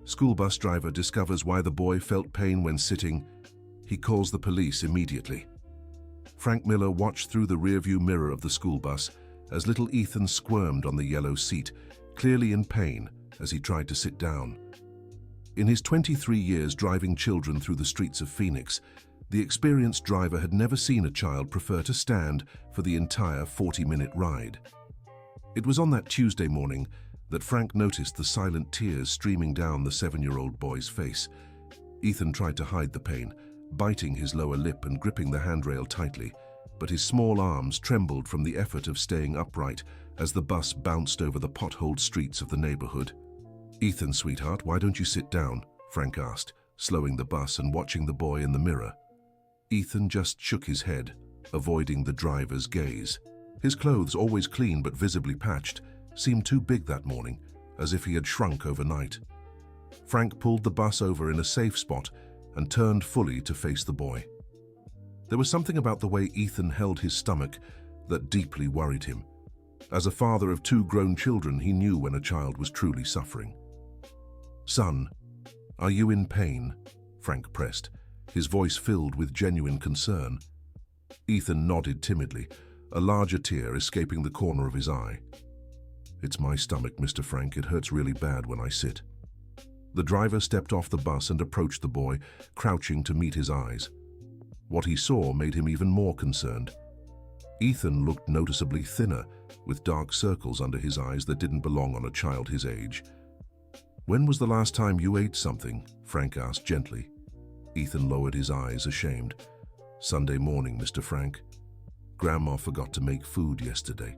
School bus driver discovers why the boy felt pain when sitting. He calls the police immediately. Frank Miller watched through the rearview mirror of the school bus as little Ethan squirmed on the yellow seat, clearly in pain as he tried to sit down. In his 23 years driving children through the streets of Phoenix, the experienced driver had never seen a child prefer to stand for the entire 40-minute ride. It was on that Tuesday morning that Frank noticed the silent tears streaming down the 7-year-old boy's face. Ethan tried to hide the pain, biting his lower lip and gripping the handrail tightly, but his small arms trembled from the effort of staying upright as the bus bounced over the potholed streets of the neighborhood. "Ethan, sweetheart, why don't you sit down?" Frank asked, slowing the bus and watching the boy in the mirror. Ethan just shook his head, avoiding the driver's gaze. His clothes, always clean but visibly patched, seemed too big that morning, as if he had shrunk overnight. Frank pulled the bus over in a safe spot and turned fully to face the boy. There was something about the way Ethan held his stomach that deeply worried him. As a father of 2 grown children, he knew when a child was truly suffering. "Son, are you in pain?" Frank pressed, his voice filled with genuine concern. Ethan nodded timidly, a larger tear escaping the corner of his eye. "It's my stomach, Mr. Frank. It hurts really bad when I sit." The driver stepped off the bus and approached the boy, crouching to meet his eyes. What he saw made him even more concerned. Ethan looked noticeably thinner, with dark circles under his eyes that didn't belong on a child his age. "When was the last time you ate something?" Frank asked gently. Ethan lowered his eyes, ashamed. "Sunday morning, Mr. Frank. Grandma forgot to make food yesterday."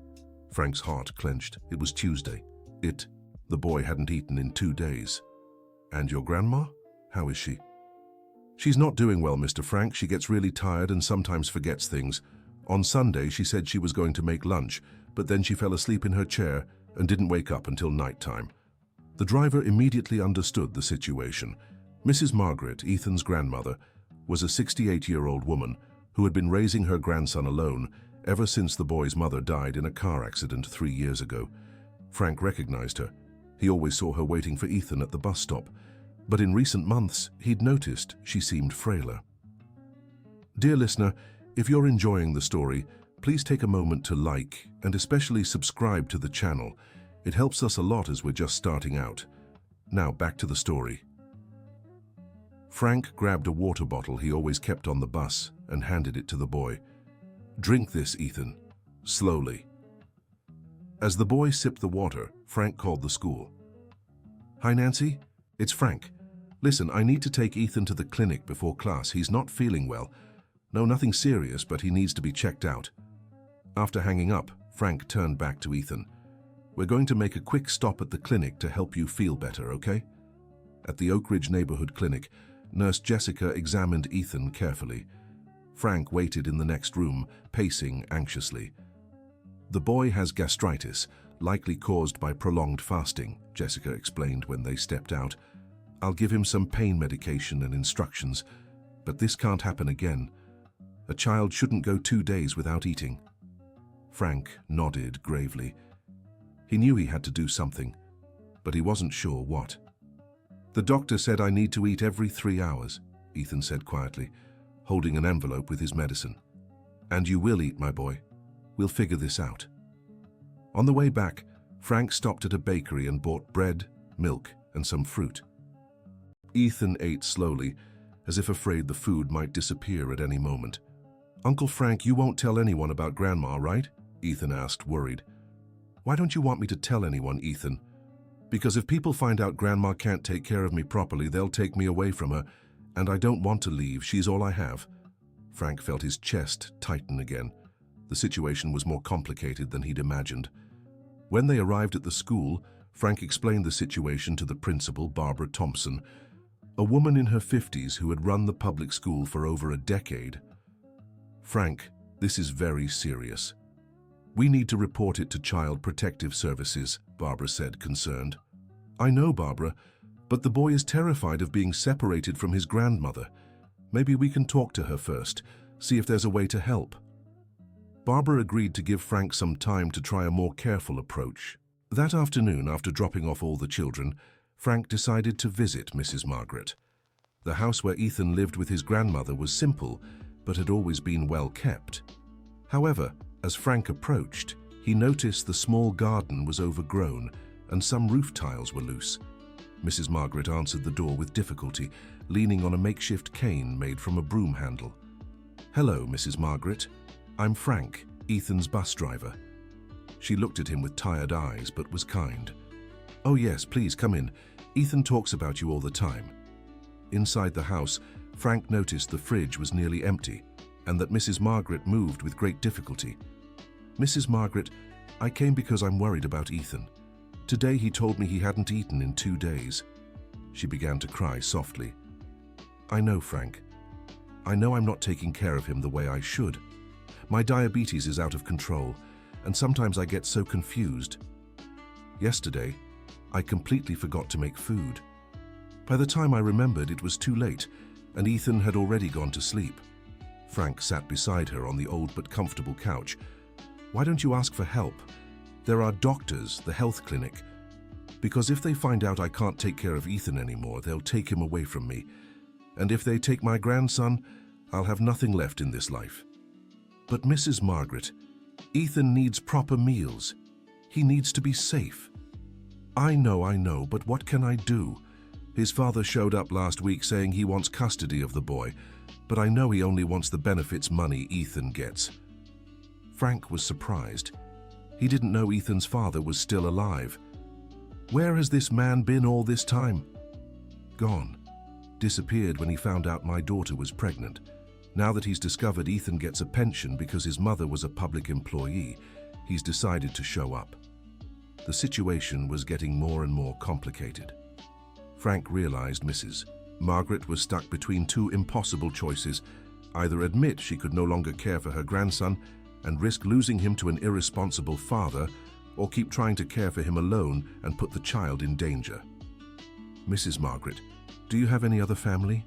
Frank's heart clenched. It was Tuesday. The boy hadn't eaten in 2 days. "And your grandma? How is she?" "She's not doing well, Mr. Frank. She gets really tired and sometimes forgets things. On Sunday, she said she was going to make lunch, but then she fell asleep in her chair and didn't wake up until nighttime." The driver immediately understood the situation. Mrs. Margaret, Ethan's grandmother, was a 68-year-old woman who had been raising her grandson alone ever since the boy's mother died in a car accident 3 years ago. Frank recognized her. He always saw her waiting for Ethan at the bus stop, but in recent months he'd noticed she seemed frailer. Dear listener, if you're enjoying the story, please take a moment to like and especially subscribe to the channel. It helps us a lot as we're just starting out. Now back to the story. Frank grabbed a water bottle he always kept on the bus and handed it to the boy. "Drink this, Ethan, slowly." As the boy sipped the water, Frank called the school. "Hi, Nancy. It's Frank. Listen, I need to take Ethan to the clinic before class. He's not feeling well. No, nothing serious, but he needs to be checked out." After hanging up, Frank turned back to Ethan. "We're going to make a quick stop at the clinic to help you feel better, okay?" At the Oak Ridge Neighborhood Clinic, Nurse Jessica examined Ethan carefully. Frank waited in the next room, pacing anxiously. "The boy has gastritis, likely caused by prolonged fasting," Jessica explained when they stepped out. "I'll give him some pain medication and instructions, but this can't happen again. A child shouldn't go 2 days without eating." Frank nodded gravely. He knew he had to do something, but he wasn't sure what. "The doctor said I need to eat every 3 hours," Ethan said quietly, holding an envelope with his medicine. "And you will eat, my boy. We'll figure this out." On the way back, Frank stopped at a bakery and bought bread, milk, and some fruit. Ethan ate slowly, as if afraid the food might disappear at any moment. "Uncle Frank, you won't tell anyone about Grandma, right?" Ethan asked, worried. "Why don't you want me to tell anyone, Ethan?" "Because if people find out Grandma can't take care of me properly, they'll take me away from her, and I don't want to leave. She's all I have." Frank felt his chest tighten again. The situation was more complicated than he'd imagined. When they arrived at the school, Frank explained the situation to the principal, Barbara Thompson, a woman in her 50s who had run the public school for over a decade. "Frank, this is very serious. We need to report it to Child Protective Services," Barbara said, concerned. "I know, Barbara, but the boy is terrified of being separated from his grandmother. Maybe we can talk to her first, see if there's a way to help." Barbara agreed to give Frank some time to try a more careful approach. That afternoon, after dropping off all the children, Frank decided to visit Mrs. Margaret. The house where Ethan lived with his grandmother was simple, but had always been well kept. However, as Frank approached, he noticed the small garden was overgrown and some roof tiles were loose. Mrs. Margaret answered the door with difficulty, leaning on a makeshift cane made from a broom handle. "Hello, Mrs. Margaret. I'm Frank, Ethan's bus driver." She looked at him with tired eyes, but was kind. "Oh yes, please come in. Ethan talks about you all the time." Inside the house, Frank noticed the fridge was nearly empty and that Mrs. Margaret moved with great difficulty. "Mrs. Margaret, I came because I'm worried about Ethan. Today he told me he hadn't eaten in 2 days." She began to cry softly. "I know, Frank. I know I'm not taking care of him the way I should. My diabetes is out of control, and sometimes I get so confused. Yesterday, I completely forgot to make food. By the time I remembered, it was too late, and Ethan had already gone to sleep." Frank sat beside her on the old but comfortable couch. "Why don't you ask for help? There are doctors, the health clinic. Because if they find out I can't take care of Ethan anymore, they'll take him away from me. And if they take my grandson, I'll have nothing left in this life." "But Mrs. Margaret, Ethan needs proper meals. He needs to be safe." I know, but what can I do? His father showed up last week saying he wants custody of the boy, but I know he only wants the benefits money Ethan gets." Frank was surprised. He didn't know Ethan's father was still alive. "Where has this man been all this time?" "Gone. Disappeared when he found out my daughter was pregnant. Now that he's discovered Ethan gets a pension because his mother was a public employee, he's decided to show up." The situation was getting more and more complicated. Frank realized Mrs. Margaret was stuck between two impossible choices: either admit she could no longer care for her grandson and risk losing him to an irresponsible father, or keep trying to care for him alone and put the child in danger. "Mrs. Margaret, do you have any other family?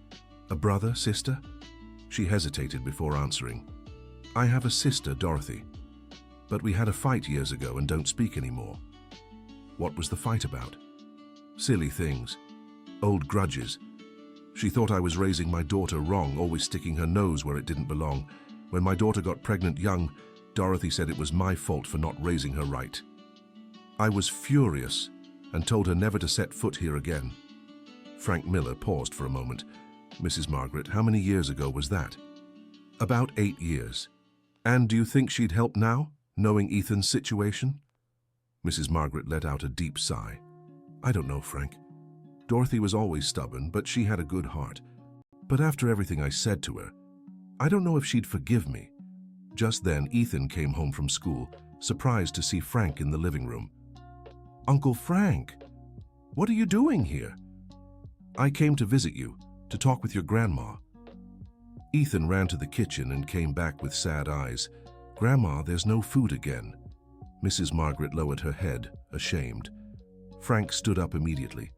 A brother, sister?" She hesitated before answering. "I have a sister, Dorothy. But we had a fight years ago and don't speak anymore." "What was the fight about?" "Silly things. Old grudges. She thought I was raising my daughter wrong, always sticking her nose where it didn't belong. When my daughter got pregnant young, Dorothy said it was my fault for not raising her right. I was furious and told her never to set foot here again." Frank Miller paused for a moment. "Mrs. Margaret, how many years ago was that?" "About 8 years. And do you think she'd help now, knowing Ethan's situation?" Mrs. Margaret let out a deep sigh. "I don't know, Frank. Dorothy was always stubborn, but she had a good heart. But after everything I said to her, I don't know if she'd forgive me." Just then, Ethan came home from school, surprised to see Frank in the living room. "Uncle Frank, what are you doing here?" "I came to visit you, to talk with your grandma." Ethan ran to the kitchen and came back with sad eyes. "Grandma, there's no food again." Mrs. Margaret lowered her head, ashamed. Frank stood up immediately.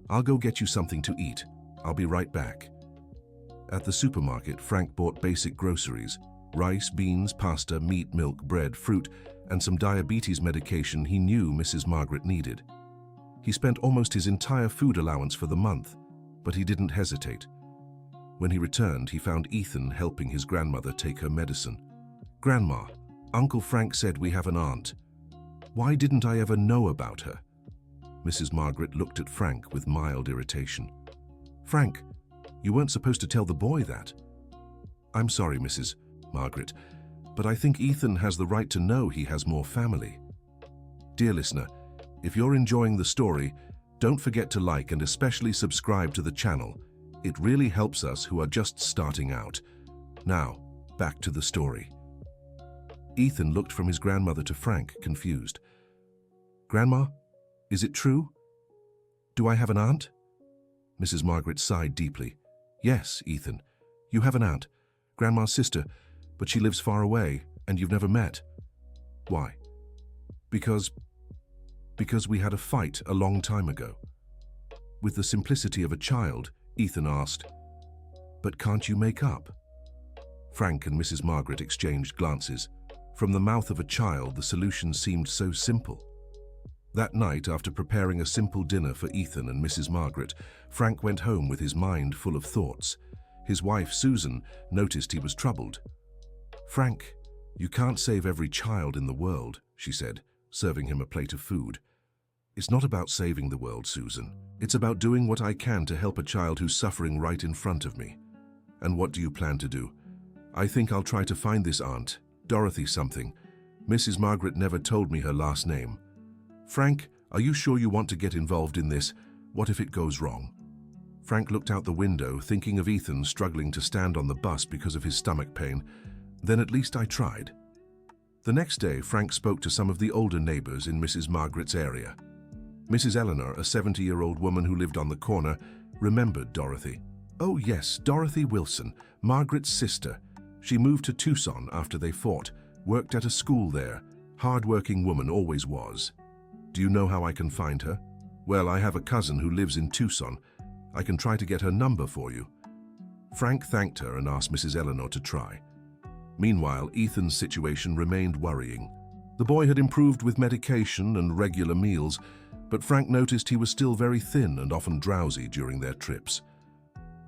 "I'll go get you something to eat. I'll be right back." At the supermarket, Frank bought basic groceries: rice, beans, pasta, meat, milk, bread, fruit, and some diabetes medication he knew Mrs. Margaret needed. He spent almost his entire food allowance for the month, but he didn't hesitate. When he returned, he found Ethan helping his grandmother take her medicine. "Grandma, Uncle Frank said we have an aunt. Why didn't I ever know about her?" Mrs. Margaret looked at Frank with mild irritation. "Frank, you weren't supposed to tell the boy that." "I'm sorry, Mrs. Margaret, but I think Ethan has the right to know he has more family." Dear listener, if you're enjoying the story, don't forget to like and especially subscribe to the channel. It really helps us who are just starting out. Now, back to the story. Ethan looked from his grandmother to Frank, confused. "Grandma, is it true? Do I have an aunt?" Mrs. Margaret sighed deeply. "Yes, Ethan, you have an aunt, Grandma's sister, but she lives far away and you've never met." "Why?" Because we had a fight a long time ago." With the simplicity of a child, Ethan asked, "But can't you make up?" Frank and Mrs. Margaret exchanged glances. From the mouth of a child, the solution seemed so simple. That night, after preparing a simple dinner for Ethan and Mrs. Margaret, Frank went home with his mind full of thoughts. His wife, Susan, noticed he was troubled. "Frank, you can't save every child in the world," she said, serving him a plate of food. "It's not about saving the world, Susan. It's about doing what I can to help a child who's suffering right in front of me." "And what do you plan to do?" "I think I'll try to find this aunt, Dorothy something. Mrs. Margaret never told me her last name." "Frank, are you sure you want to get involved in this? What if it goes wrong?" Frank looked out the window, thinking of Ethan struggling to stand on the bus because of his stomach pain. "Then at least I tried." The next day, Frank spoke to some of the older neighbors in Mrs. Margaret's area. Mrs. Eleanor, a 70-year-old woman who lived on the corner, remembered Dorothy. "Oh yes, Dorothy Wilson, Margaret's sister. She moved to Tucson after they fought, worked at a school there. Hard-working woman, always was. Do you know how I can find her?" "Well, I have a cousin who lives in Tucson. I can try to get her number for you." Frank thanked her and asked Mrs. Eleanor to try. Meanwhile, Ethan's situation remained worrying. The boy had improved with medication and regular meals, but Frank noticed he was still very thin and often drowsy during their trips.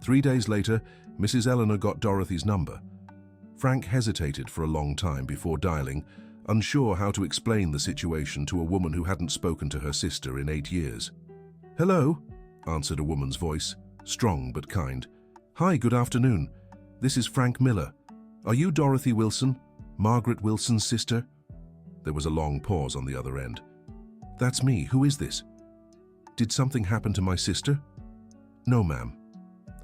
3 days later, Mrs. Eleanor got Dorothy's number. Frank hesitated for a long time before dialing, unsure how to explain the situation to a woman who hadn't spoken to her sister in 8 years. "Hello," answered a woman's voice, strong but kind. "Hi, good afternoon. This is Frank Miller. Are you Dorothy Wilson, Margaret Wilson's sister?" There was a long pause on the other end. "That's me. Who is this?" "Did something happen to my sister?" "No, ma'am.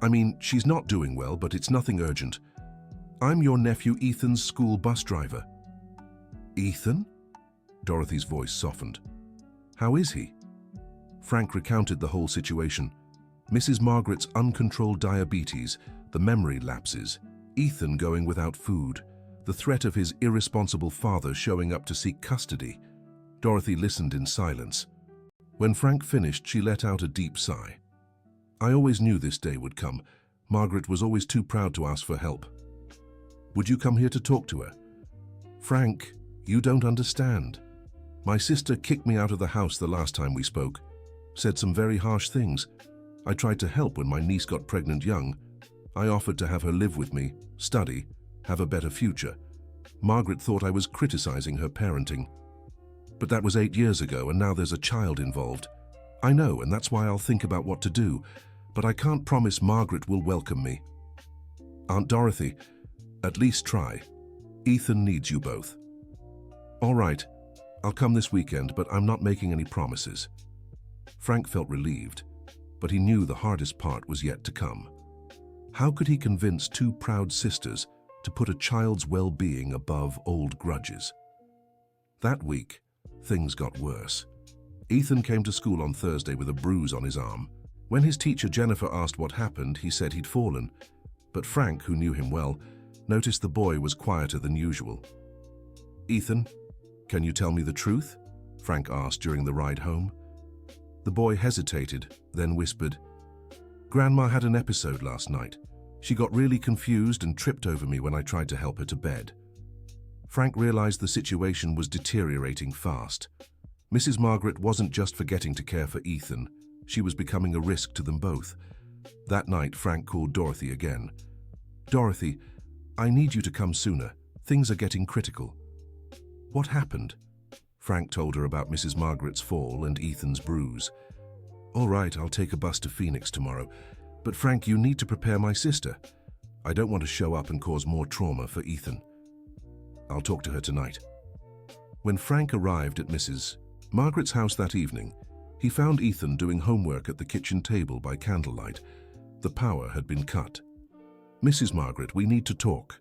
I mean, she's not doing well, but it's nothing urgent. I'm your nephew Ethan's school bus driver." "Ethan?" Dorothy's voice softened. "How is he?" Frank recounted the whole situation. Mrs. Margaret's uncontrolled diabetes, the memory lapses, Ethan going without food, the threat of his irresponsible father showing up to seek custody. Dorothy listened in silence. When Frank finished, she let out a deep sigh. "I always knew this day would come. Margaret was always too proud to ask for help. Would you come here to talk to her?" "Frank, you don't understand. My sister kicked me out of the house the last time we spoke, said some very harsh things. I tried to help when my niece got pregnant young. I offered to have her live with me, study, have a better future. Margaret thought I was criticizing her parenting. But that was 8 years ago, and now there's a child involved. I know, and that's why I'll think about what to do, but I can't promise Margaret will welcome me. Aunt Dorothy, at least try. Ethan needs you both." "All right, I'll come this weekend, but I'm not making any promises." Frank felt relieved, but he knew the hardest part was yet to come. How could he convince two proud sisters to put a child's well-being above old grudges? That week, things got worse. Ethan came to school on Thursday with a bruise on his arm. When his teacher Jennifer asked what happened, he said he'd fallen. But Frank, who knew him well, noticed the boy was quieter than usual. "Ethan, can you tell me the truth?" Frank asked during the ride home. The boy hesitated, then whispered, "Grandma had an episode last night. She got really confused and tripped over me when I tried to help her to bed." Frank realized the situation was deteriorating fast. Mrs. Margaret wasn't just forgetting to care for Ethan, she was becoming a risk to them both. That night, Frank called Dorothy again. "Dorothy, I need you to come sooner. Things are getting critical." "What happened?" Frank told her about Mrs. Margaret's fall and Ethan's bruise. "All right, I'll take a bus to Phoenix tomorrow. But Frank, you need to prepare my sister. I don't want to show up and cause more trauma for Ethan. I'll talk to her tonight." When Frank arrived at Mrs. Margaret's house that evening, he found Ethan doing homework at the kitchen table by candlelight. The power had been cut. "Mrs. Margaret, we need to talk."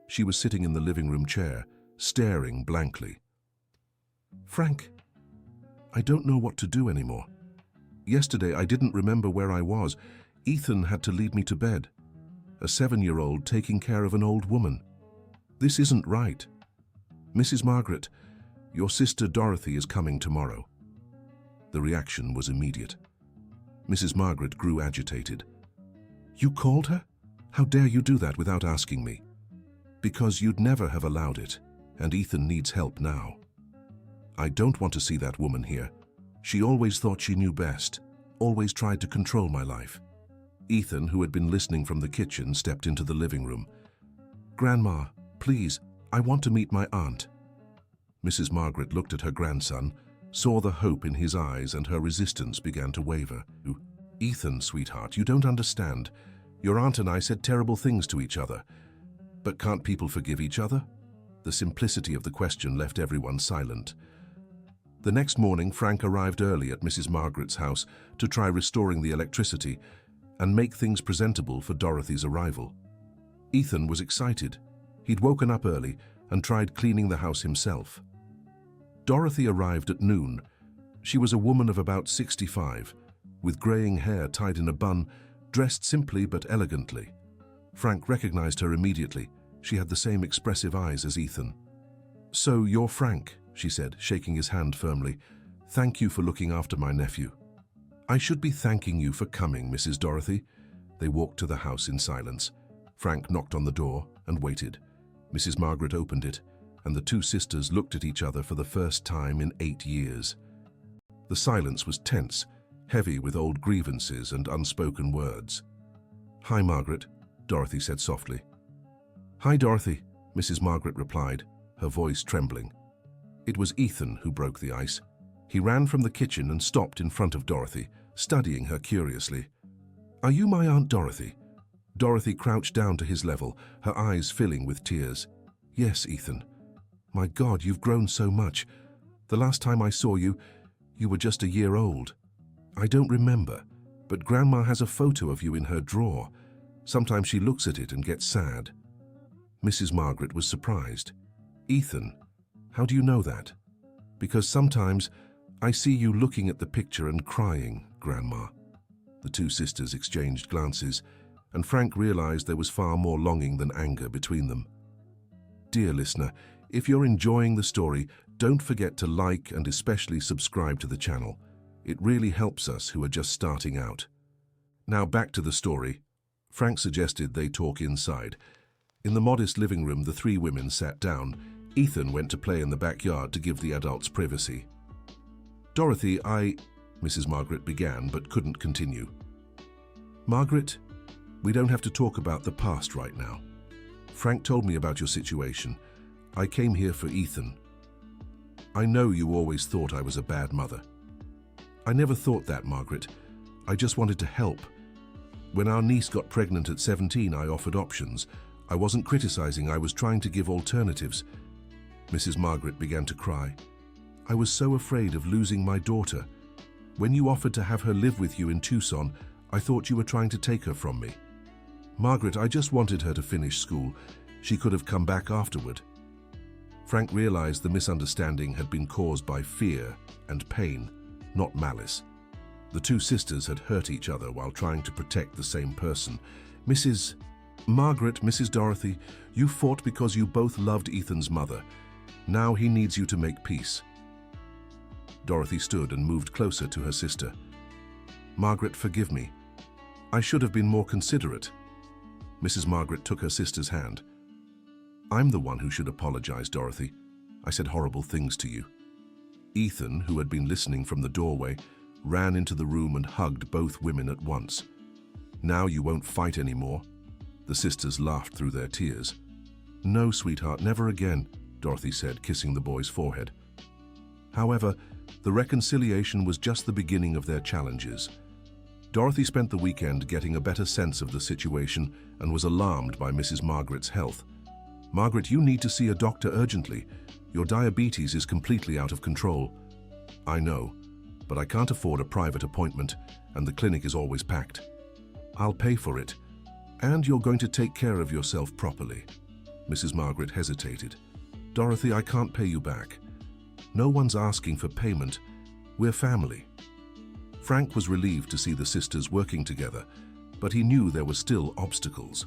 She was sitting in the living room chair, staring blankly. "Frank, I don't know what to do anymore. Yesterday I didn't remember where I was. Ethan had to lead me to bed. A 7-year-old taking care of an old woman. This isn't right. Mrs. Margaret, your sister Dorothy is coming tomorrow." The reaction was immediate. Mrs. Margaret grew agitated. "You called her? How dare you do that without asking me?" "Because you'd never have allowed it, and Ethan needs help now." "I don't want to see that woman here. She always thought she knew best, always tried to control my life. Ethan, who had been listening from the kitchen, stepped into the living room. "Grandma, please, I want to meet my aunt." Mrs. Margaret looked at her grandson, saw the hope in his eyes, and her resistance began to waver. "Ethan, sweetheart, you don't understand. Your aunt and I said terrible things to each other. But can't people forgive each other?" The simplicity of the question left everyone silent. The next morning, Frank arrived early at Mrs. Margaret's house to try restoring the electricity and make things presentable for Dorothy's arrival. Ethan was excited. He'd woken up early and tried cleaning the house himself. Dorothy arrived at noon. She was a woman of about 65, with graying hair tied in a bun, dressed simply but elegantly. Frank recognized her immediately. She had the same expressive eyes as Ethan. "So you're Frank," she said, shaking his hand firmly. "Thank you for looking after my nephew." "I should be thanking you for coming, Mrs. Dorothy." They walked to the house in silence. Frank knocked on the door and waited. Mrs. Margaret opened it, and the two sisters looked at each other for the first time in 8 years. The silence was tense, heavy with old grievances and unspoken words. "Hi, Margaret," Dorothy said softly. "Hi, Dorothy," Mrs. Margaret replied, her voice trembling. It was Ethan who broke the ice. He ran from the kitchen and stopped in front of Dorothy, studying her curiously. "Are you my Aunt Dorothy?" Dorothy crouched down to his level, her eyes filling with tears. "Yes, Ethan. My God, you've grown so much. The last time I saw you, you were just a year old. I don't remember, but Grandma has a photo of you in her drawer. Sometimes she looks at it and gets sad." Mrs. Margaret was surprised. "Ethan, how do you know that?" "Because sometimes I see you looking at the picture and crying, Grandma." The two sisters exchanged glances, and Frank realized there was far more longing than anger between them. Dear listener, if you're enjoying the story, don't forget to like and especially subscribe to the channel. It really helps us who are just starting out. Now back to the story. Frank suggested they talk inside. In the modest living room, the three women sat down. Ethan went to play in the backyard to give the adults privacy. "Dorothy, Mrs. Margaret began but couldn't continue. "Margaret, we don't have to talk about the past right now. Frank told me about your situation. I came here for Ethan. I know you always thought I was a bad mother. I never thought that, Margaret. I just wanted to help. When our niece got pregnant at 17, I offered options. I wasn't criticizing, I was trying to give alternatives." Mrs. Margaret began to cry. "I was so afraid of losing my daughter. When you offered to have her live with you in Tucson, I thought you were trying to take her from me. Margaret, I just wanted her to finish school. She could have come back afterward." Frank realized the misunderstanding had been caused by fear and pain, not malice. The two sisters had hurt each other while trying to protect the same person. "Mrs. Margaret, Mrs. Dorothy, you fought because you both loved Ethan's mother. Now he needs you to make peace." Dorothy stood and moved closer to her sister. "Margaret, forgive me. I should have been more considerate." Mrs. Margaret took her sister's hand. "I'm the one who should apologize, Dorothy. I said horrible things to you." Ethan, who had been listening from the doorway, ran into the room and hugged both women at once. "Now you won't fight anymore." The sisters laughed through their tears. "No, sweetheart, never again," Dorothy said, kissing the boy's forehead. However, the reconciliation was just the beginning of their challenges. Dorothy spent the weekend getting a better sense of the situation and was alarmed by Mrs. Margaret's health. "Margaret, you need to see a doctor urgently. Your diabetes is completely out of control." "I know, but I can't afford a private appointment, and the clinic is always packed." "I'll pay for it. And you're going to take care of yourself properly." Mrs. Margaret hesitated. "Dorothy, I can't pay you back. No one's asking for payment. We're family." Frank was relieved to see the sisters working together, but he knew there were still obstacles.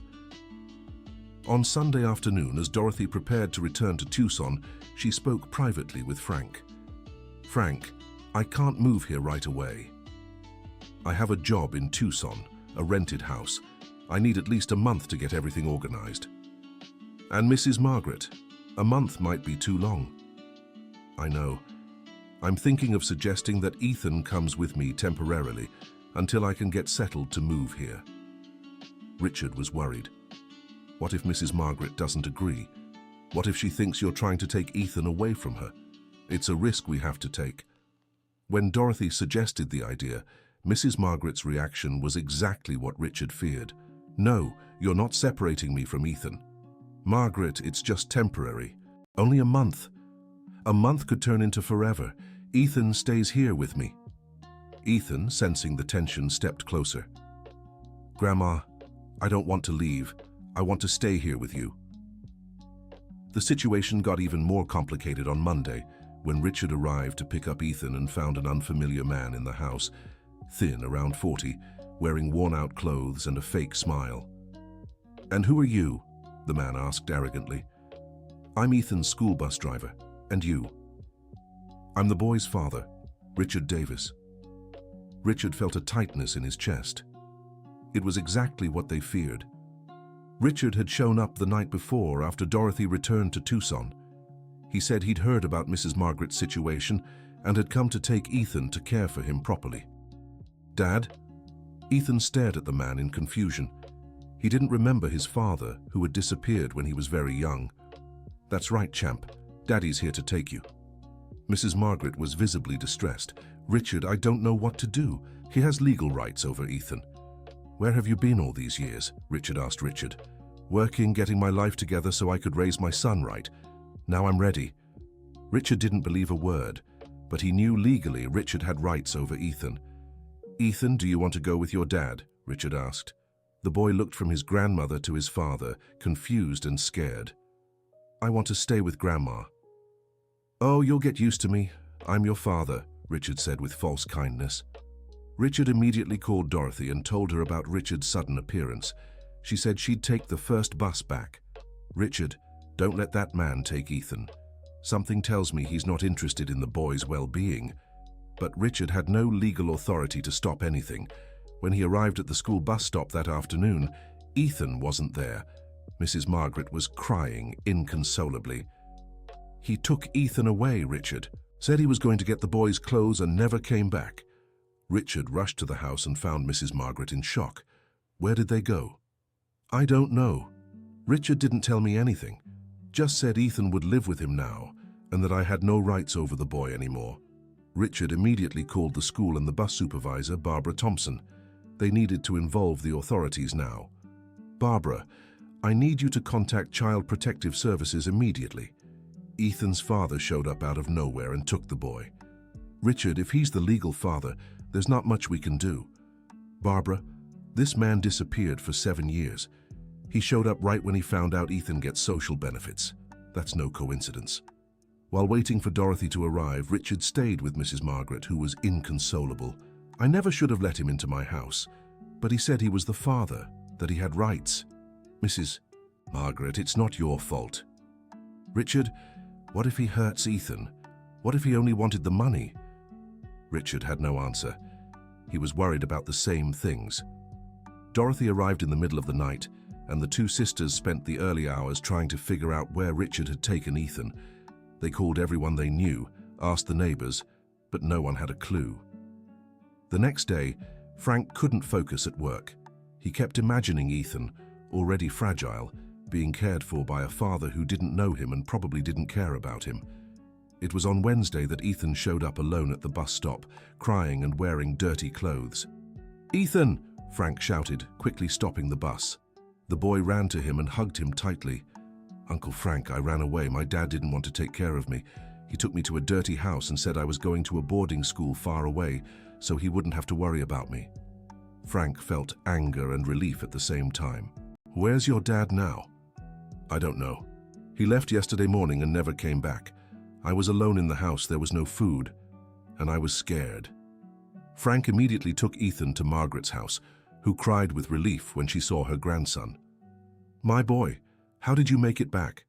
On Sunday afternoon, as Dorothy prepared to return to Tucson, she spoke privately with Frank. "Frank, I can't move here right away. I have a job in Tucson, a rented house. I need at least a month to get everything organized." "And Mrs. Margaret, a month might be too long." "I know. I'm thinking of suggesting that Ethan comes with me temporarily until I can get settled to move here. Richard was worried. What if Mrs. Margaret doesn't agree? What if she thinks you're trying to take Ethan away from her? It's a risk we have to take. When Dorothy suggested the idea, Mrs. Margaret's reaction was exactly what Richard feared. No, you're not separating me from Ethan. Margaret, it's just temporary. Only a month. A month could turn into forever. Ethan stays here with me. Ethan, sensing the tension, stepped closer. Grandma, I don't want to leave. I want to stay here with you. The situation got even more complicated on Monday when Richard arrived to pick up Ethan and found an unfamiliar man in the house, thin, around 40, wearing worn-out clothes and a fake smile. "And who are you?" the man asked arrogantly. "I'm Ethan's school bus driver. And you?" "I'm the boy's father, Richard Davis." Richard felt a tightness in his chest. It was exactly what they feared. Richard had shown up the night before after Dorothy returned to Tucson. He said he'd heard about Mrs. Margaret's situation and had come to take Ethan to care for him properly. "Dad?" Ethan stared at the man in confusion. He didn't remember his father, who had disappeared when he was very young. "That's right, champ. Daddy's here to take you." Mrs. Margaret was visibly distressed. "Richard, I don't know what to do. He has legal rights over Ethan." "Where have you been all these years?" Richard asked Richard. "Working, getting my life together so I could raise my son right. Now I'm ready." Richard didn't believe a word, but he knew legally Richard had rights over Ethan. "Ethan, do you want to go with your dad?" Richard asked. The boy looked from his grandmother to his father, confused and scared. "I want to stay with Grandma." "Oh, you'll get used to me. I'm your father," Richard said with false kindness. Richard immediately called Dorothy and told her about Richard's sudden appearance. She said she'd take the first bus back. "Richard, don't let that man take Ethan. Something tells me he's not interested in the boy's well-being." But Richard had no legal authority to stop anything. When he arrived at the school bus stop that afternoon, Ethan wasn't there. Mrs. Margaret was crying inconsolably. "He took Ethan away," Richard said. "He was going to get the boy's clothes and never came back." Richard rushed to the house and found Mrs. Margaret in shock. "Where did they go?" "I don't know. Richard didn't tell me anything. Just said Ethan would live with him now and that I had no rights over the boy anymore." Richard immediately called the school and the bus supervisor, Barbara Thompson. They needed to involve the authorities now. "Barbara, I need you to contact Child Protective Services immediately." Ethan's father showed up out of nowhere and took the boy. "Richard, if he's the legal father, there's not much we can do." "Barbara, this man disappeared for 7 years. He showed up right when he found out Ethan gets social benefits. That's no coincidence." While waiting for Dorothy to arrive, Richard stayed with Mrs. Margaret, who was inconsolable. "I never should have let him into my house, but he said he was the father, that he had rights." "Mrs. Margaret, it's not your fault." "Richard, what if he hurts Ethan? What if he only wanted the money?" Richard had no answer. He was worried about the same things. Dorothy arrived in the middle of the night, and the two sisters spent the early hours trying to figure out where Richard had taken Ethan. They called everyone they knew, asked the neighbors, but no one had a clue. The next day, Frank couldn't focus at work. He kept imagining Ethan, already fragile, being cared for by a father who didn't know him and probably didn't care about him. It was on Wednesday that Ethan showed up alone at the bus stop, crying and wearing dirty clothes. "Ethan!" Frank shouted, quickly stopping the bus. The boy ran to him and hugged him tightly. "Uncle Frank, I ran away. My dad didn't want to take care of me. He took me to a dirty house and said I was going to a boarding school far away, so he wouldn't have to worry about me." Frank felt anger and relief at the same time. "Where's your dad now?" "I don't know. He left yesterday morning and never came back. I was alone in the house, there was no food, and I was scared." Frank immediately took Ethan to Margaret's house, who cried with relief when she saw her grandson. "My boy, how did you make it back?"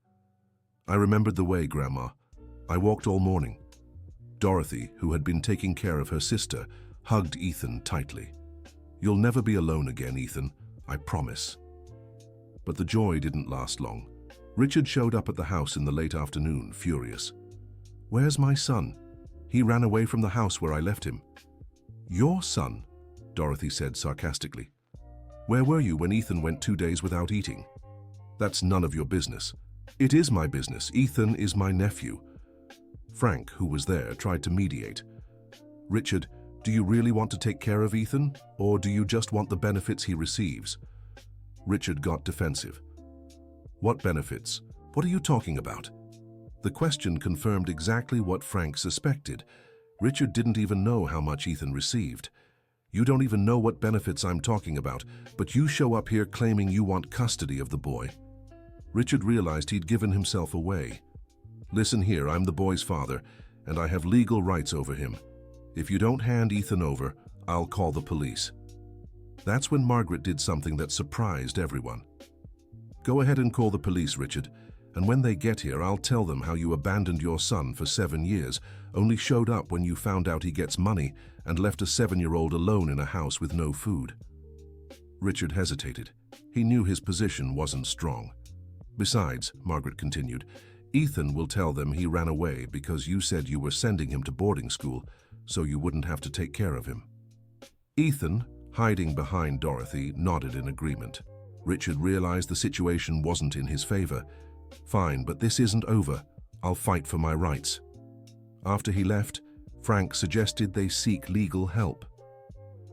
"I remembered the way, Grandma. I walked all morning." Dorothy, who had been taking care of her sister, hugged Ethan tightly. "You'll never be alone again, Ethan, I promise." But the joy didn't last long. Richard showed up at the house in the late afternoon, furious. "Where's my son? He ran away from the house where I left him. Your son? Dorothy said sarcastically. Where were you when Ethan went 2 days without eating? That's none of your business. It is my business. Ethan is my nephew. Frank, who was there, tried to mediate. Richard, do you really want to take care of Ethan, or do you just want the benefits he receives? Richard got defensive. What benefits? What are you talking about? The question confirmed exactly what Frank suspected. Richard didn't even know how much Ethan received. You don't even know what benefits I'm talking about, but you show up here claiming you want custody of the boy. Richard realized he'd given himself away. Listen here, I'm the boy's father, and I have legal rights over him. If you don't hand Ethan over, I'll call the police. That's when Margaret did something that surprised everyone. Go ahead and call the police, Richard, and when they get here, I'll tell them how you abandoned your son for 7 years, only showed up when you found out he gets money, and left a 7-year-old alone in a house with no food. Richard hesitated. He knew his position wasn't strong. Besides, Margaret continued, Ethan will tell them he ran away because you said you were sending him to boarding school, so you wouldn't have to take care of him. Ethan, hiding behind Dorothy, nodded in agreement. Richard realized the situation wasn't in his favor. Fine, but this isn't over. I'll fight for my rights. After he left, Frank suggested they seek legal help.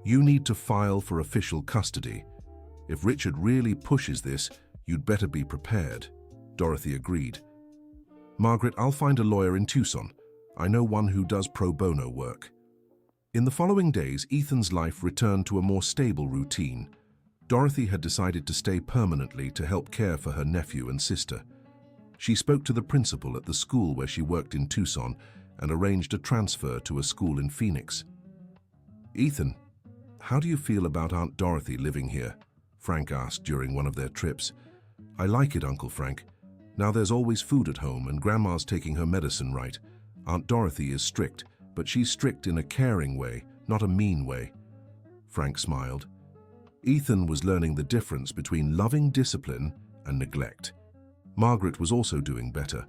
You need to file for official custody. If Richard really pushes this, you'd better be prepared. Dorothy agreed. Margaret, I'll find a lawyer in Tucson. I know one who does pro bono work. In the following days, Ethan's life returned to a more stable routine. Dorothy had decided to stay permanently to help care for her nephew and sister. She spoke to the principal at the school where she worked in Tucson and arranged a transfer to a school in Phoenix. Ethan, how do you feel about Aunt Dorothy living here? Frank asked during one of their trips. I like it, Uncle Frank. Now there's always food at home and Grandma's taking her medicine right. Aunt Dorothy is strict, but she's strict in a caring way, not a mean way. Frank smiled. Ethan was learning the difference between loving discipline and neglect. Margaret was also doing better.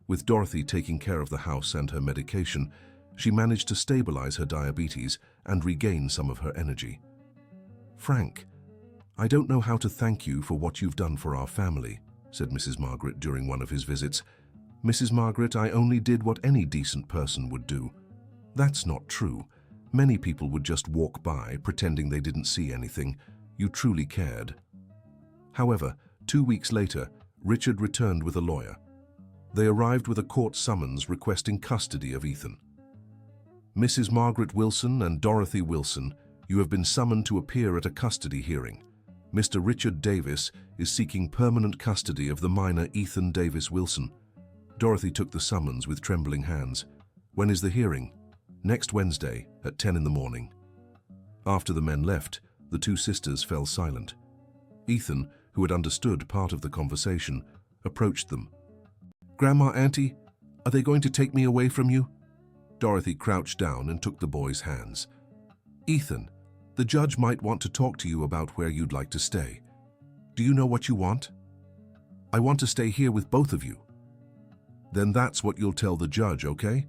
With Dorothy taking care of the house and her medication, she managed to stabilize her diabetes and regain some of her energy. Frank, I don't know how to thank you for what you've done for our family, said Mrs. Margaret during one of his visits. Mrs. Margaret, I only did what any decent person would do. That's not true. Many people would just walk by, pretending they didn't see anything. You truly cared. However, 2 weeks later, Richard returned with a lawyer. They arrived with a court summons requesting custody of Ethan. Mrs. Margaret Wilson and Dorothy Wilson, you have been summoned to appear at a custody hearing. Mr. Richard Davis is seeking permanent custody of the minor Ethan Davis Wilson. Dorothy took the summons with trembling hands. When is the hearing? Next Wednesday at 10 in the morning. After the men left, the two sisters fell silent. Ethan, who had understood part of the conversation, approached them. Grandma, Auntie, are they going to take me away from you? Dorothy crouched down and took the boy's hands. Ethan, the judge might want to talk to you about where you'd like to stay. Do you know what you want? I want to stay here with both of you. Then that's what you'll tell the judge, okay?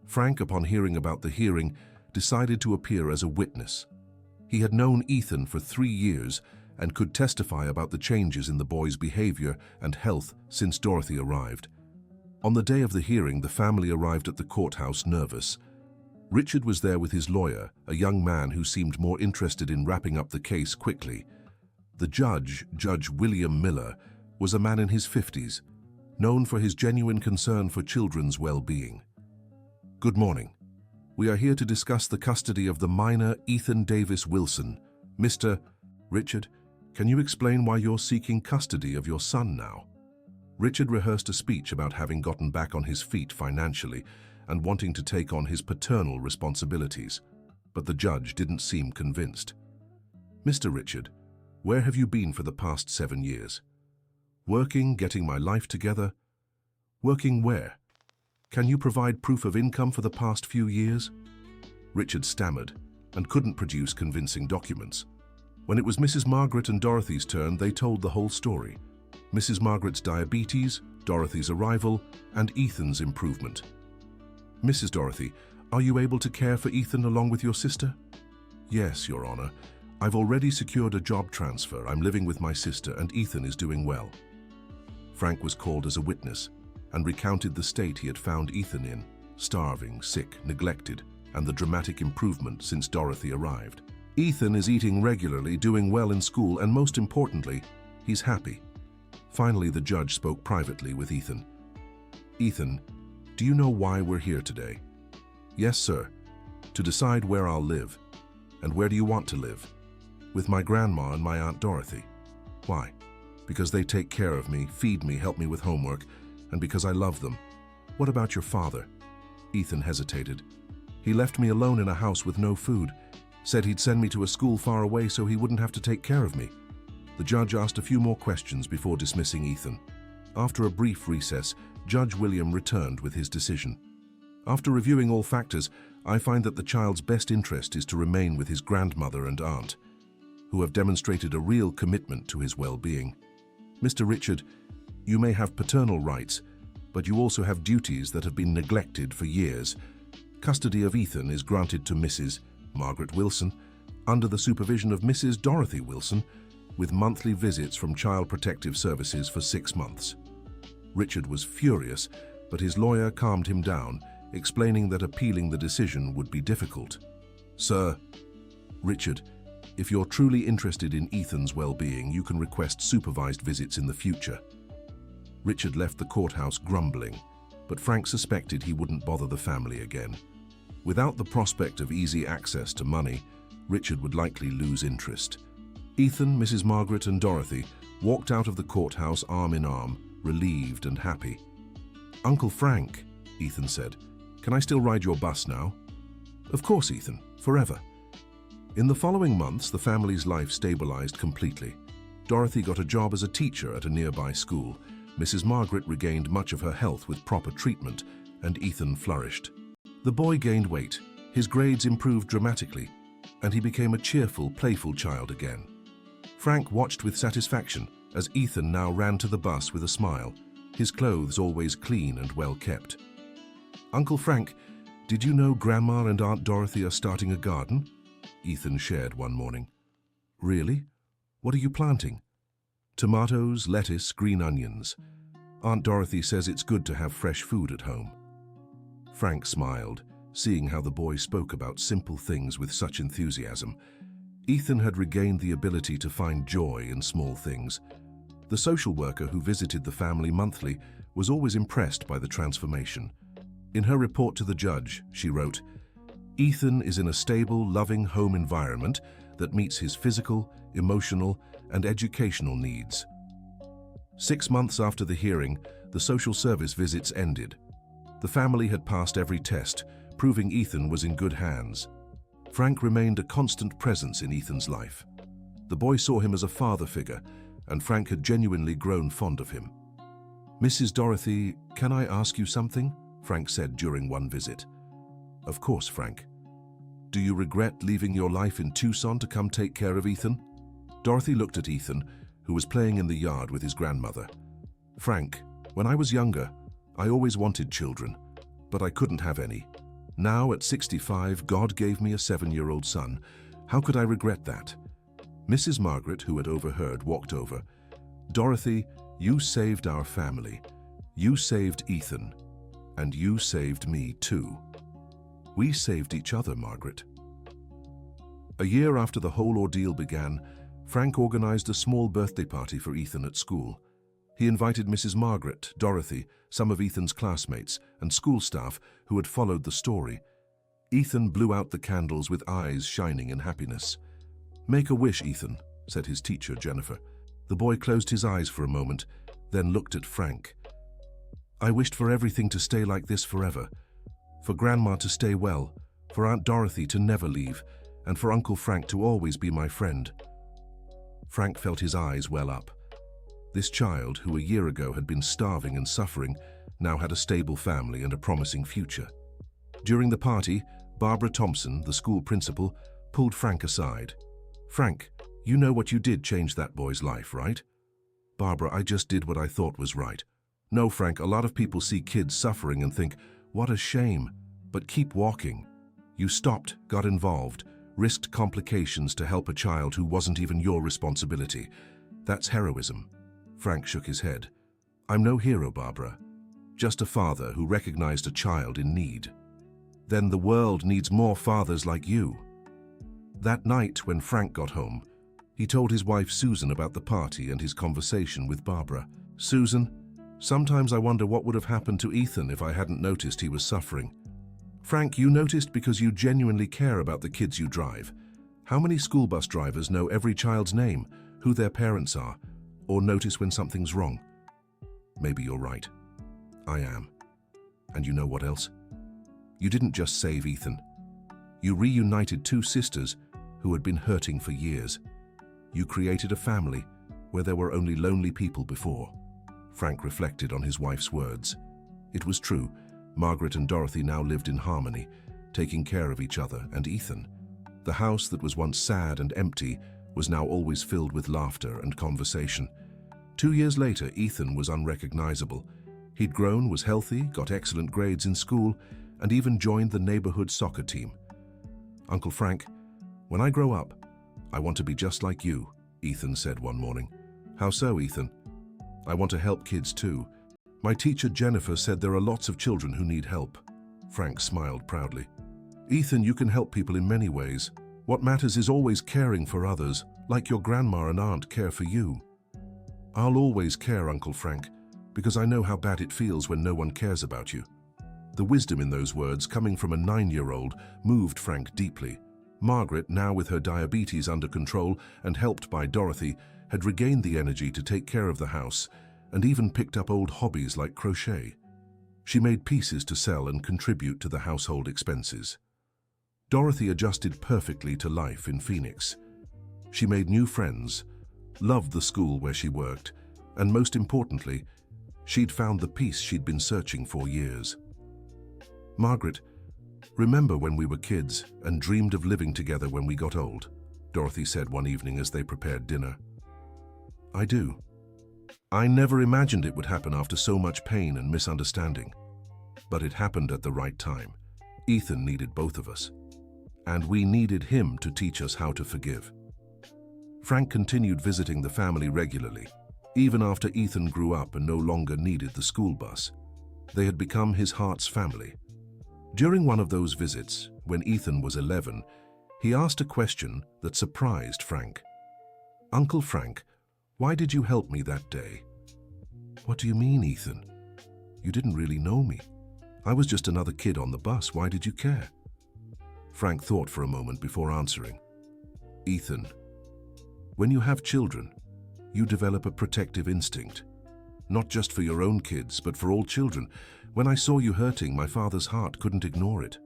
Frank, upon hearing about the hearing, decided to appear as a witness. He had known Ethan for 3 years and could testify about the changes in the boy's behavior and health since Dorothy arrived. On the day of the hearing, the family arrived at the courthouse nervous. Richard was there with his lawyer, a young man who seemed more interested in wrapping up the case quickly. The judge, Judge William Miller, was a man in his 50s, known for his genuine concern for children's well-being. Good morning. We are here to discuss the custody of the minor Ethan Davis Wilson. Mr. Richard, can you explain why you're seeking custody of your son now? Richard rehearsed a speech about having gotten back on his feet financially and wanting to take on his paternal responsibilities, but the judge didn't seem convinced. Mr. Richard, where have you been for the past 7 years? Working, getting my life together? Working where? Can you provide proof of income for the past few years? Richard stammered and couldn't produce convincing documents. When it was Mrs. Margaret and Dorothy's turn, they told the whole story. Mrs. Margaret's diabetes, Dorothy's arrival, and Ethan's improvement. Mrs. Dorothy, are you able to care for Ethan along with your sister? Yes, Your Honor. I've already secured a job transfer. I'm living with my sister and Ethan is doing well. Frank was called as a witness and recounted the state he had found Ethan in, starving, sick, neglected, and the dramatic improvement since Dorothy arrived. Ethan is eating regularly, doing well in school, and most importantly, he's happy. Finally, the judge spoke privately with Ethan. Ethan, do you know why we're here today? Yes, sir. To decide where I'll live. And where do you want to live? With my grandma and my Aunt Dorothy. Why? Because they take care of me, feed me, help me with homework, and because I love them. What about your father? Ethan hesitated. He left me alone in a house with no food, said he'd send me to a school far away so he wouldn't have to take care of me. The judge asked a few more questions before dismissing Ethan. After a brief recess, Judge William returned with his decision. After reviewing all factors, I find that the child's best interest is to remain with his grandmother and aunt, who have demonstrated a real commitment to his well-being. Mr. Richard, you may have paternal rights, but you also have duties that have been neglected for years. Custody of Ethan is granted to Mrs. Margaret Wilson, under the supervision of Mrs. Dorothy Wilson, with monthly visits from Child Protective Services for 6 months. Richard was furious, but his lawyer calmed him down, explaining that appealing the decision would be difficult. Sir, Richard, if you're truly interested in Ethan's well-being, you can request supervised visits in the future. Richard left the courthouse grumbling, but Frank suspected he wouldn't bother the family again. Without the prospect of easy access to money, Richard would likely lose interest. Ethan, Mrs. Margaret, and Dorothy walked out of the courthouse arm in arm, relieved and happy. Uncle Frank, Ethan said, can I still ride your bus now? Of course, Ethan, forever. In the following months, the family's life stabilized completely. Dorothy got a job as a teacher at a nearby school. Mrs. Margaret regained much of her health with proper treatment, and Ethan flourished. The boy gained weight, his grades improved dramatically, and he became a cheerful, playful child again. Frank watched with satisfaction as Ethan now ran to the bus with a smile, his clothes always clean and well kept. Uncle Frank, did you know Grandma and Aunt Dorothy are starting a garden? Ethan shared one morning. Really? What are you planting? Tomatoes, lettuce, green onions. Aunt Dorothy says it's good to have fresh food at home. Frank smiled, seeing how the boy spoke about simple things with such enthusiasm. Ethan had regained the ability to find joy in small things. The social worker who visited the family monthly was always impressed by the transformation. In her report to the judge, she wrote, Ethan is in a stable, loving home environment that meets his physical, emotional, and educational needs. 6 months after the hearing, the social service visits ended. The family had passed every test, proving Ethan was in good hands. Frank remained a constant presence in Ethan's life. The boy saw him as a father figure, and Frank had genuinely grown fond of him. Mrs. Dorothy, can I ask you something? Frank said during one visit. Of course, Frank. Do you regret leaving your life in Tucson to come take care of Ethan? Dorothy looked at Ethan, who was playing in the yard with his grandmother. Frank, when I was younger, I always wanted children, but I couldn't have any. Now, at 65, God gave me a 7-year-old son. How could I regret that? Mrs. Margaret, who had overheard, walked over. Dorothy, you saved our family. You saved Ethan. And you saved me, too. We saved each other, Margaret. A year after the whole ordeal began, Frank organized a small birthday party for Ethan at school. He invited Mrs. Margaret, Dorothy, some of Ethan's classmates, and school staff who had followed the story. Ethan blew out the candles with eyes shining in happiness. Make a wish, Ethan, said his teacher, Jennifer. The boy closed his eyes for a moment, then looked at Frank. I wished for everything to stay like this forever. For Grandma to stay well, for Aunt Dorothy to never leave, and for Uncle Frank to always be my friend. Frank felt his eyes well up. This child, who a year ago had been starving and suffering, now had a stable family and a promising future. During the party, Barbara Thompson, the school principal, pulled Frank aside. Frank, you know what you did changed that boy's life, right? Barbara, I just did what I thought was right. No, Frank, a lot of people see kids suffering and think, what a shame. But keep walking. You stopped, got involved, risked complications to help a child who wasn't even your responsibility. That's heroism. Frank shook his head. I'm no hero, Barbara. Just a father who recognized a child in need. Then the world needs more fathers like you. That night, when Frank got home, he told his wife Susan about the party and his conversation with Barbara. Susan, sometimes I wonder what would have happened to Ethan if I hadn't noticed he was suffering. Frank, you noticed because you genuinely care about the kids you drive. How many school bus drivers know every child's name, who their parents are, or notice when something's wrong? Maybe you're right. I am. And you know what else? You didn't just save Ethan. You reunited two sisters who had been hurting for years. You created a family where there were only lonely people before. Frank reflected on his wife's words. It was true. Margaret and Dorothy now lived in harmony, taking care of each other and Ethan. The house that was once sad and empty was now always filled with laughter and conversation. 2 years later, Ethan was unrecognizable. He'd grown, was healthy, got excellent grades in school, and even joined the neighborhood soccer team. Uncle Frank, when I grow up, I want to be just like you, Ethan said one morning. How so, Ethan? I want to help kids too. My teacher Jennifer said there are lots of children who need help. Frank smiled proudly. Ethan, you can help people in many ways. What matters is always caring for others, like your grandma and aunt care for you. I'll always care, Uncle Frank, because I know how bad it feels when no one cares about you. The wisdom in those words, coming from a 9-year-old, moved Frank deeply. Margaret, now with her diabetes under control and helped by Dorothy, had regained the energy to take care of the house and even picked up old hobbies like crochet. She made pieces to sell and contribute to the household expenses. Dorothy adjusted perfectly to life in Phoenix. She made new friends, loved the school where she worked, and most importantly, she'd found the peace she'd been searching for years. Margaret, remember when we were kids and dreamed of living together when we got old? Dorothy said one evening as they prepared dinner. I do. I never imagined it would happen after so much pain and misunderstanding. But it happened at the right time. Ethan needed both of us. And we needed him to teach us how to forgive. Frank continued visiting the family regularly, even after Ethan grew up and no longer needed the school bus. They had become his heart's family. During one of those visits, when Ethan was 11, he asked a question that surprised Frank. Uncle Frank, why did you help me that day? What do you mean, Ethan? You didn't really know me. I was just another kid on the bus. Why did you care? Frank thought for a moment before answering. Ethan, when you have children, you develop a protective instinct. Not just for your own kids, but for all children. When I saw you hurting, my father's heart couldn't ignore it.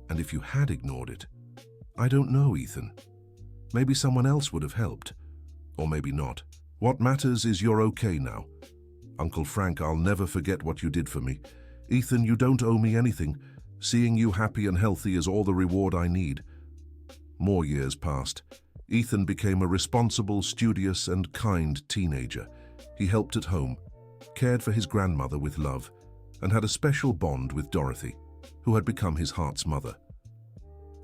And if you had ignored it, I don't know, Ethan. Maybe someone else would have helped. Or maybe not. What matters is you're okay now. Uncle Frank, I'll never forget what you did for me. Ethan, you don't owe me anything. Seeing you happy and healthy is all the reward I need. More years passed. Ethan became a responsible, studious, and kind teenager. He helped at home, cared for his grandmother with love, and had a special bond with Dorothy, who had become his heart's mother.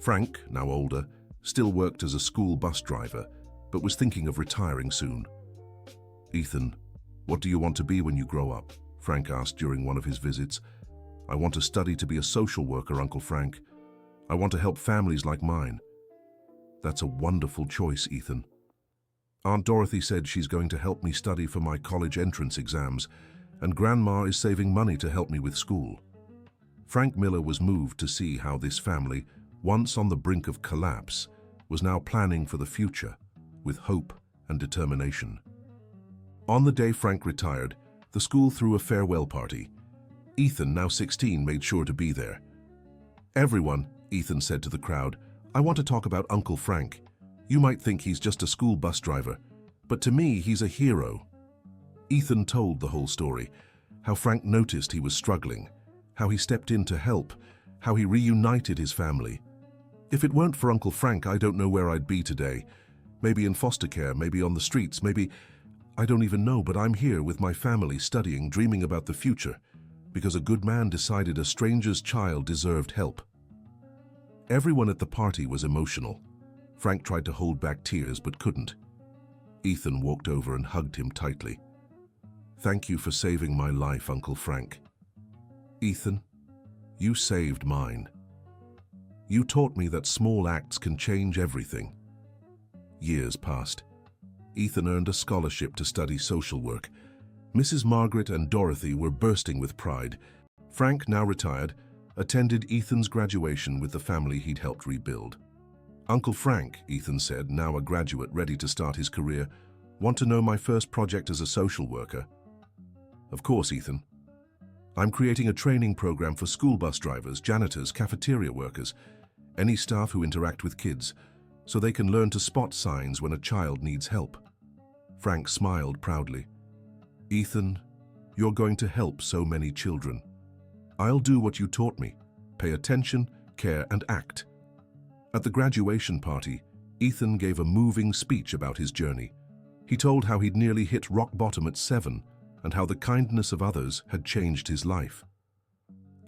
Frank, now older, still worked as a school bus driver, but was thinking of retiring soon. Ethan, what do you want to be when you grow up? Frank asked during one of his visits. I want to study to be a social worker, Uncle Frank. I want to help families like mine. That's a wonderful choice, Ethan. Aunt Dorothy said she's going to help me study for my college entrance exams, and Grandma is saving money to help me with school. Frank Miller was moved to see how this family, once on the brink of collapse, was now planning for the future with hope and determination. On the day Frank retired, the school threw a farewell party. Ethan, now 16, made sure to be there. Everyone, Ethan said to the crowd, I want to talk about Uncle Frank. You might think he's just a school bus driver, but to me, he's a hero. Ethan told the whole story, how Frank noticed he was struggling, how he stepped in to help, how he reunited his family. If it weren't for Uncle Frank, I don't know where I'd be today. Maybe in foster care, maybe on the streets, maybe... I don't even know, but I'm here with my family, studying, dreaming about the future. because a good man decided a stranger's child deserved help. Everyone at the party was emotional. Frank tried to hold back tears but couldn't. Ethan walked over and hugged him tightly. "Thank you for saving my life, Uncle Frank." "Ethan, you saved mine. You taught me that small acts can change everything." Years passed. Ethan earned a scholarship to study social work. Mrs. Margaret and Dorothy were bursting with pride. Frank, now retired, attended Ethan's graduation with the family he'd helped rebuild. "Uncle Frank," Ethan said, now a graduate ready to start his career, "want to know my first project as a social worker?" "Of course, Ethan. I'm creating a training program for school bus drivers, janitors, cafeteria workers, any staff who interact with kids, so they can learn to spot signs when a child needs help." Frank smiled proudly. "Ethan, you're going to help so many children. I'll do what you taught me: pay attention, care, and act." At the graduation party, Ethan gave a moving speech about his journey. He told how he'd nearly hit rock bottom at 7 and how the kindness of others had changed his life.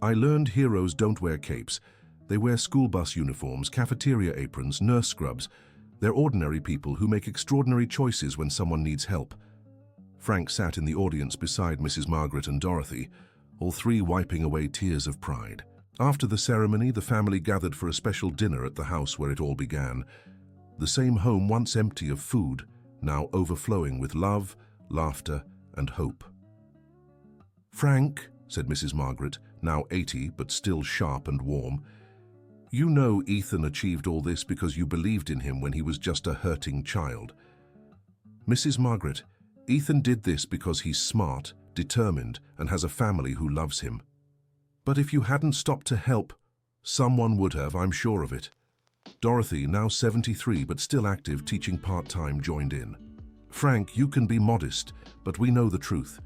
"I learned heroes don't wear capes. They wear school bus uniforms, cafeteria aprons, nurse scrubs. They're ordinary people who make extraordinary choices when someone needs help." Frank sat in the audience beside Mrs. Margaret and Dorothy, all three wiping away tears of pride. After the ceremony, the family gathered for a special dinner at the house where it all began. The same home once empty of food, now overflowing with love, laughter, and hope. "Frank," said Mrs. Margaret, now 80 but still sharp and warm, "you know Ethan achieved all this because you believed in him when he was just a hurting child." "Mrs. Margaret, Ethan did this because he's smart, determined, and has a family who loves him. But if you hadn't stopped to help, someone would have, I'm sure of it." Dorothy, now 73 but still active, teaching part-time, joined in. "Frank, you can be modest, but we know the truth.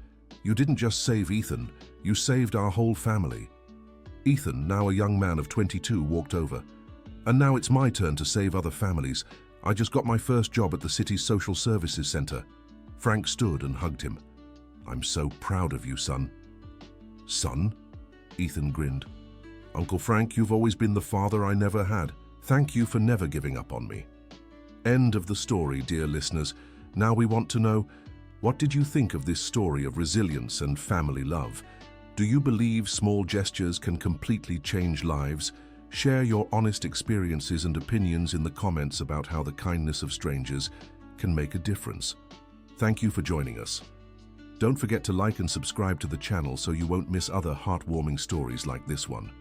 You didn't just save Ethan, you saved our whole family." Ethan, now a young man of 22, walked over. "And now it's my turn to save other families. I just got my first job at the city's social services center." Frank stood and hugged him. "I'm so proud of you, son." "Son?" Ethan grinned. "Uncle Frank, you've always been the father I never had. Thank you for never giving up on me." End of the story, dear listeners. Now we want to know, what did you think of this story of resilience and family love? Do you believe small gestures can completely change lives? Share your honest experiences and opinions in the comments about how the kindness of strangers can make a difference. Thank you for joining us. Don't forget to like and subscribe to the channel so you won't miss other heartwarming stories like this one.